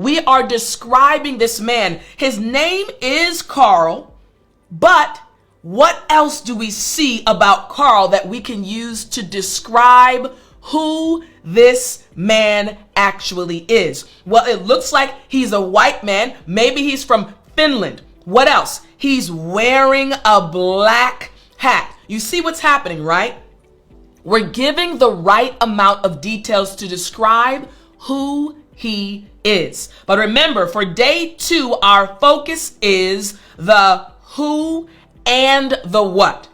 We are describing this man. His name is Carl, but what else do we see about Carl that we can use to describe who this man actually is? Well, it looks like he's a white man. Maybe he's from Finland. What else? He's wearing a black hat. You see what's happening, right? We're giving the right amount of details to describe who he is. But remember, for day 2, our focus is the who and the what.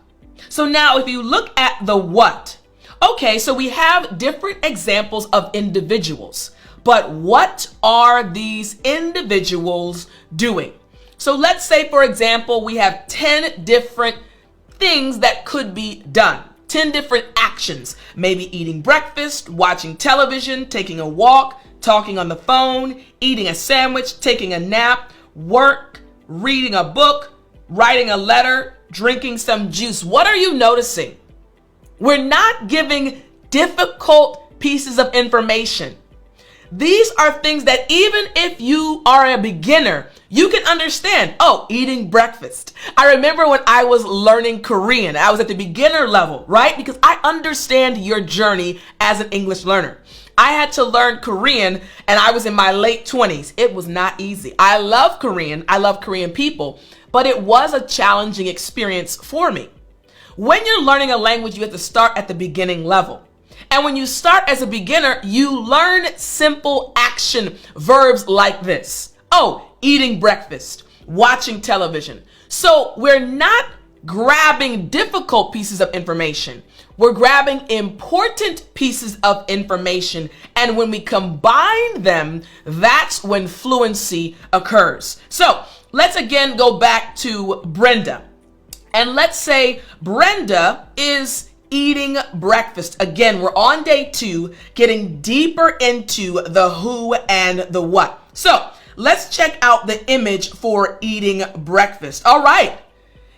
So now if you look at the what, okay, so we have different examples of individuals, but what are these individuals doing? So let's say, for example, we have 10 different things that could be done. 10 different actions, maybe eating breakfast, watching television, taking a walk, talking on the phone, eating a sandwich, taking a nap, work, reading a book, writing a letter, drinking some juice. What are you noticing? We're not giving difficult pieces of information. These are things that even if you are a beginner, you can understand. Oh, eating breakfast. I remember when I was learning Korean, I was at the beginner level, right? Because I understand your journey as an English learner. I had to learn Korean and I was in my late 20s. It was not easy. I love Korean. I love Korean people, but it was a challenging experience for me. When you're learning a language, you have to start at the beginning level. And when you start as a beginner, you learn simple action verbs like this. Oh, eating breakfast, watching television. So we're not grabbing difficult pieces of information. We're grabbing important pieces of information. And when we combine them, that's when fluency occurs. So let's again go back to Brenda. And let's say Brenda is eating breakfast. Again, we're on day 2, getting deeper into the who and the what. So let's check out the image for eating breakfast. All right.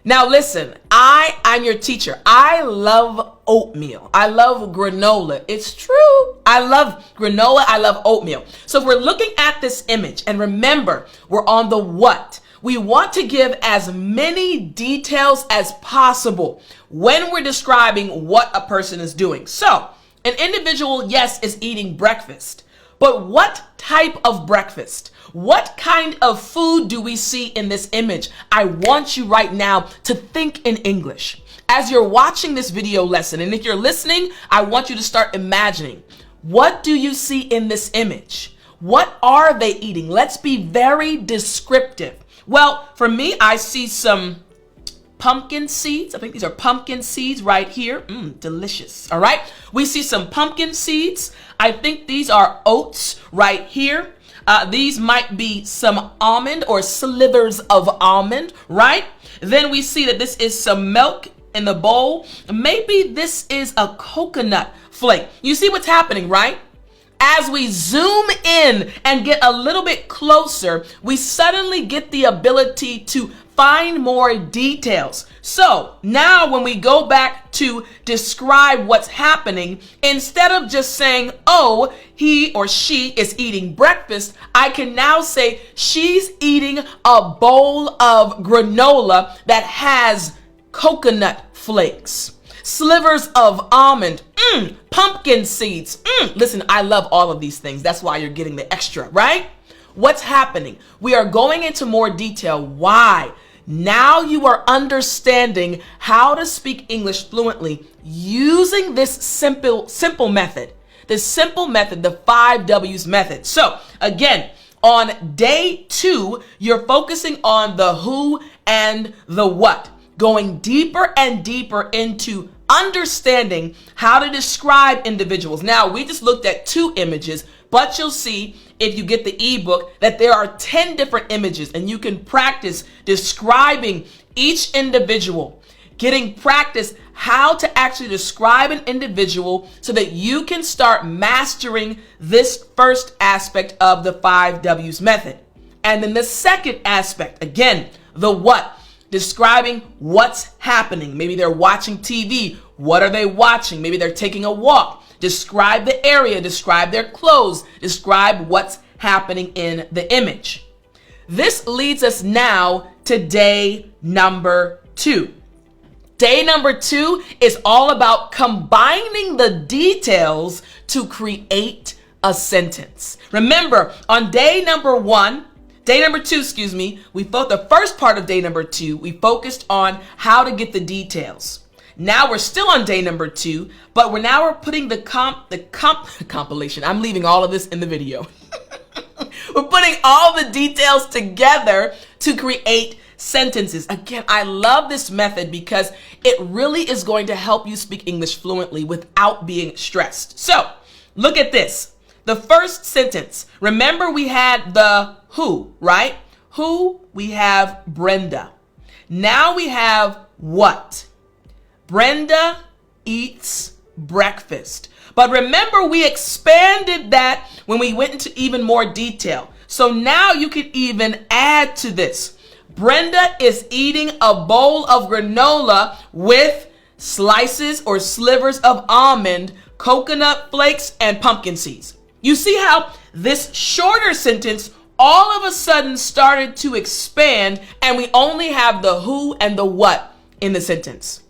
Now listen, I'm your teacher. I love oatmeal. I love granola. It's true. I love granola. I love oatmeal. So if we're looking at this image, and remember, we're on the what. We want to give as many details as possible when we're describing what a person is doing. So an individual, yes, is eating breakfast, but what type of breakfast? What kind of food do we see in this image? I want you right now to think in English. As you're watching this video lesson, and if you're listening, I want you to start imagining, what do you see in this image? What are they eating? Let's be very descriptive. Well, for me, I see some pumpkin seeds. I think these are pumpkin seeds right here. Delicious. All right. We see some pumpkin seeds. I think these are oats right here. These might be some almond or slivers of almond, right? Then we see that this is some milk in the bowl. Maybe this is a coconut flake. You see what's happening, right? As we zoom in and get a little bit closer, we suddenly get the ability to find more details. So now when we go back to describe what's happening, instead of just saying, oh, he or she is eating breakfast, I can now say she's eating a bowl of granola that has coconut flakes, slivers of almond, pumpkin seeds. Listen, I love all of these things. That's why you're getting the extra, right? What's happening? We are going into more detail. Why? Now you are understanding how to speak English fluently using this simple method. The simple method, the 5 W's method. So again, on day 2, you're focusing on the who and the what, going deeper and deeper into understanding how to describe individuals. Now, we just looked at 2 images, but you'll see if you get the ebook that there are 10 different images, and you can practice describing each individual, getting practice how to actually describe an individual so that you can start mastering this first aspect of the 5 W's method. And then the second aspect, again, the what. Describing what's happening. Maybe they're watching TV. What are they watching? Maybe they're taking a walk. Describe the area. Describe their clothes. Describe what's happening in the image. This leads us now to day number 2. Day number 2 is all about combining the details to create a sentence. Remember, on day number 2, the first part of day number 2, we focused on how to get the details. Now we're still on day number 2, but we're putting the compilation. I'm leaving all of this in the video. We're putting all the details together to create sentences. Again, I love this method because it really is going to help you speak English fluently without being stressed. So, look at this. The first sentence. Remember we had the who, right? Who, we have Brenda. Now we have what? Brenda eats breakfast. But remember, we expanded that when we went into even more detail. So now you could even add to this. Brenda is eating a bowl of granola with slices or slivers of almond, coconut flakes, and pumpkin seeds. You see how this shorter sentence all of a sudden started to expand, and we only have the who and the what in the sentence.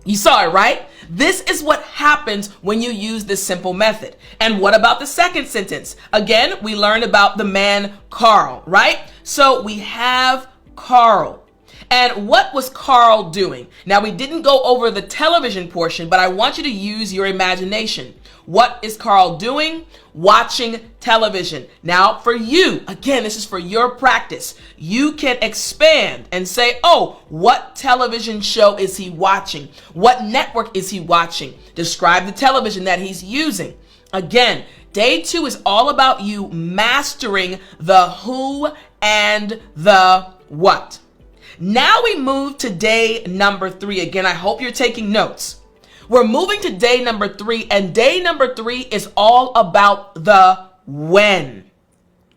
You saw it, right? This is what happens when you use this simple method. And what about the second sentence? Again, we learned about the man Carl, right? So we have Carl. And what was Carl doing? Now, we didn't go over the television portion, but I want you to use your imagination. What is Carl doing? Watching television. Now, for you, again, this is for your practice. You can expand and say, oh, what television show is he watching? What network is he watching? Describe the television that he's using. Again, day 2 is all about you mastering the who and the what. Now we move to day number 3. Again, I hope you're taking notes. We're moving to day number 3, and day number 3 is all about the when.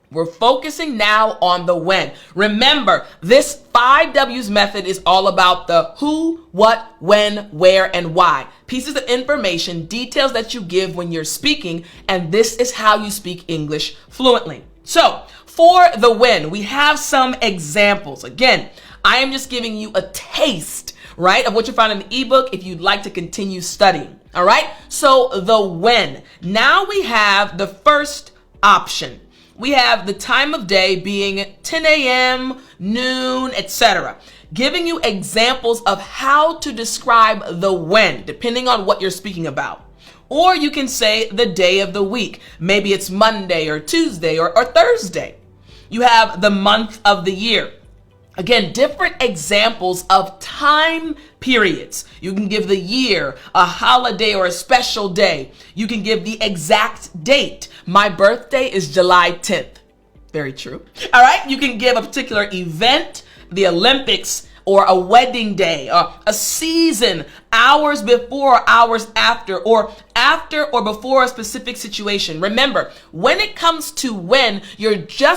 We're focusing now on the when. Remember, this 5 W's method is all about the who, what, when, where, and why. Pieces of information, details that you give when you're speaking, and this is how you speak English fluently. So, for the when, we have some examples. Again, I am just giving you a taste, right, of what you find in the ebook if you'd like to continue studying. All right. So the when. Now we have the first option. We have the time of day being 10 a.m., noon, etc. Giving you examples of how to describe the when, depending on what you're speaking about. Or you can say the day of the week. Maybe it's Monday or Tuesday or Thursday. You have the month of the year. Again, different examples of time periods. You can give the year, a holiday, or a special day. You can give the exact date. My birthday is July 10th. Very true. All right. You can give a particular event, the Olympics, or a wedding day, or a season, hours before, hours after or before a specific situation. Remember, when it comes to when, you're just